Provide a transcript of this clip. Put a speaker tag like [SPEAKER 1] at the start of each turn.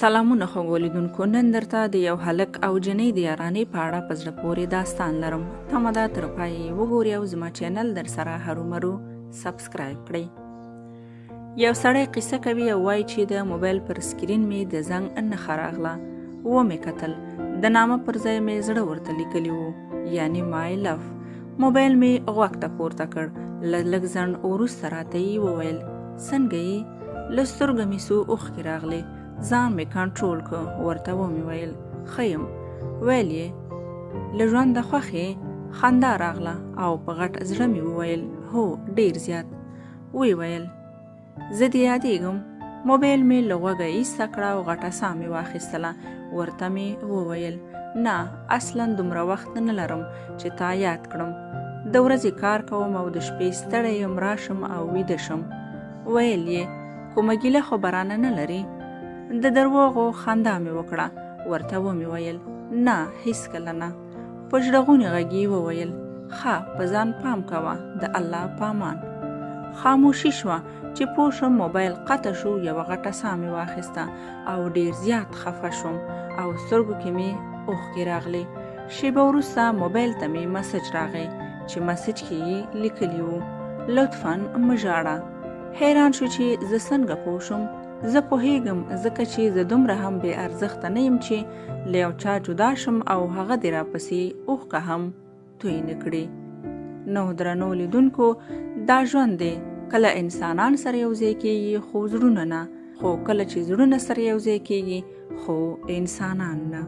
[SPEAKER 1] سلامونه خوږو لیدونکو، نن درته د یو هلک او جنۍ د یارانې په اړه په زړه پورې داستان لرم. تمه ده تر پایه وګورئ او زما چینل در سره هرومرو سبسکرایب کړئ. یو سړی قصه کوي او وایي چې د موبایل پر سکرین مې د زنګ نښه راغله. ومې کتل، د نامه پر ځای مې زړه ورته لیکلی و، یعنی مای لف. موبایل مې غوږ ته پورته کړ، له لږ ځنډ وروسته راته یې وویل: څنګه یې؟ له سترګو مې څو اوښکې راغلې. ځان مې کنټرول کړ، ورته ومې ویل: ښه یم. ویل یې: له ژونده خوښ یې؟ خندا راغله او په غټ زړه مې وویل: هو، ډېر زیات. ویې ویل: زه دې یادېږم. موبایل مې له غوږه ایسته کړه او غټه ساه مې واخیستله. ورته مې وویل: نه، اصلا دومره وخت نه لرم چې تا یاد کړم. د ورځې کار کوم او د شپې ستړی یم، راشم او ویده شم. ویل یې: کومه ګیله خو برانه نه لري؟ د درواغو خندا مې وکړه. ورته ومې ویل: نه، هیڅکله نه. په ژړغوني غږ یې وویل: ښه، په ځان پام کوه، د الله په امان. خاموشي شوه چې پوه شم موبایل قطع شو. یوه غټه ساه مې واخیسته او ډېر زیات خفه شوم او سترګو کې مې اوښکې راغلې. شیبه وروسته موبایل ته مې مسج راغی چې مسج کې یې لیکلي وو: لطفاً مه ژاړه. حیران شو چې زه څنګه پوه شم. زه پوهیږم، ځکه چې زه دومره هم بې ارزښته نه یم چې له یو چا جدا شم او هغه دې راپسې اوښکه هم توی نه کړي. نو درنو لیدونکو، دا ژوند دی. کله انسانان سره یو ځای کېږي خو زړونه نه، خو کله چې زړونه سره یو ځای کېږي خو انسانان نه.